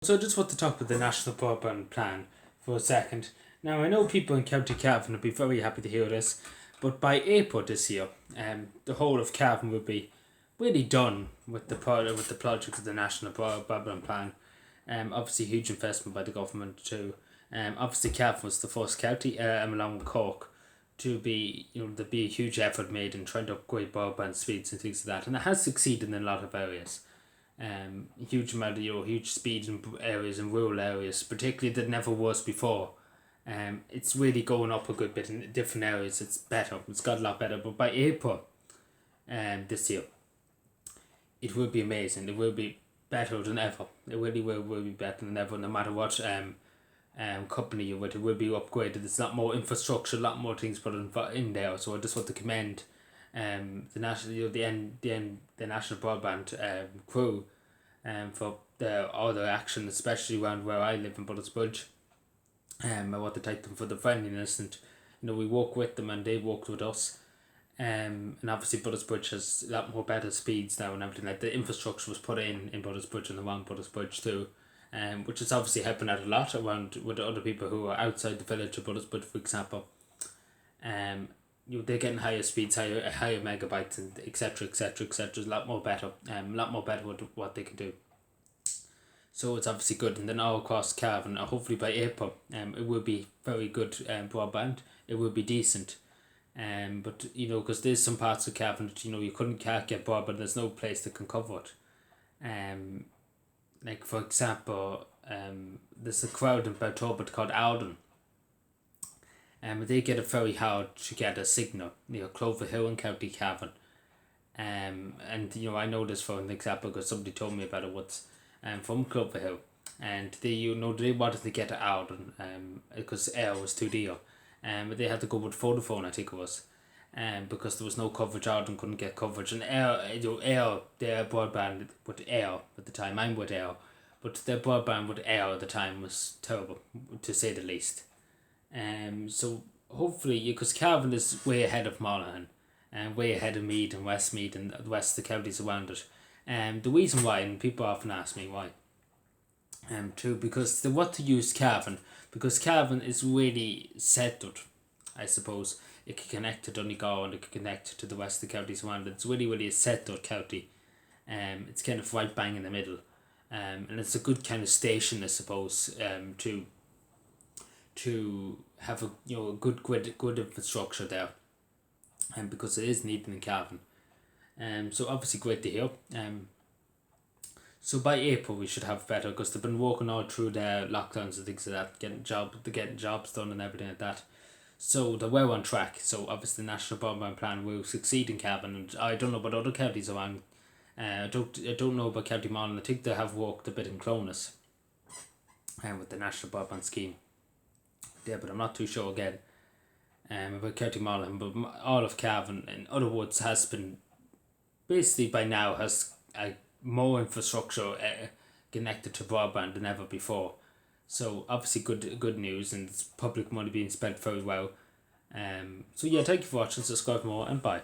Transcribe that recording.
So I just want to talk about the National Broadband Plan for a second. Now I know people in County Cavan will be very happy to hear this, but by April this year, the whole of Cavan will be really done with the project of the National Broadband Plan. Obviously huge investment by the government too. Obviously Cavan was the first county, along with Cork, to be there be a huge effort made in trying to upgrade broadband speeds and things like that, and it has succeeded in a lot of areas. Huge amount of huge speed in areas in rural areas, particularly that never was before. It's really going up a good bit in different areas. It's better. It's got a lot better. But by April, this year, it will be amazing. It will be better than ever. It really will be better than ever. No matter what company you're with, it will be upgraded. There's a lot more infrastructure, a lot more things put in there. So I just want to commend the national the national broadband crew for all their action, especially around where I live in Buttersbridge. I want to thank them for the friendliness, and we work with them and they worked with us. And obviously Buttersbridge has a lot more better speeds now and everything. Like the infrastructure was put in Buttersbridge and around Buttersbridge too, which is obviously helping out a lot around with other people who are outside the village of Buttersbridge, for example. They're getting higher speeds, higher megabytes, and etc. etc. etc. A lot more better, with what they can do. So it's obviously good, and then all across Cavan, hopefully by April, it will be very good broadband. It will be decent, but because there's some parts of Cavan that you can't get broadband. There's no place that can cover it. Like for example, there's a crowd in Belturbet called Alden. They get it very hard to get a signal near Clover Hill in County Cavan. And I know this for an example because somebody told me about it once. From Clover Hill, and they wanted to get it out, because air was too dear, but they had to go with Vodafone, I think it was, because there was no coverage out and couldn't get coverage, and their broadband with air at the time. I'm with air, but their broadband with air at the time was terrible, to say the least. So hopefully, because Cavan is way ahead of Monaghan, and way ahead of Meath and Westmeath and the rest of the counties around it. The reason why, and people often ask me why, too, because they want to use Cavan, because Cavan is really settled, I suppose. It can connect to Donegal and it can connect to the rest of the counties around it. It's really a settled county. It's kind of right bang in the middle, and it's a good kind of station, I suppose, to have a good infrastructure there, and because it is needed in Cavan. So obviously great to hear. So by April we should have better, because they've been working all through their lockdowns and things like that, getting jobs done and everything like that. So they're well on track. So obviously the National Broadband Plan will succeed in Cavan, and I don't know about other counties around. I don't know about County Monaghan. I think they have worked a bit in Clonus, with the National Broadband Scheme. Yeah, but I'm not too sure again. About County Monaghan, but all of Cavan, in other words, has been basically by now has more infrastructure connected to broadband than ever before. So obviously good news, and it's public money being spent very well. So yeah, thank you for watching, subscribe more, and bye.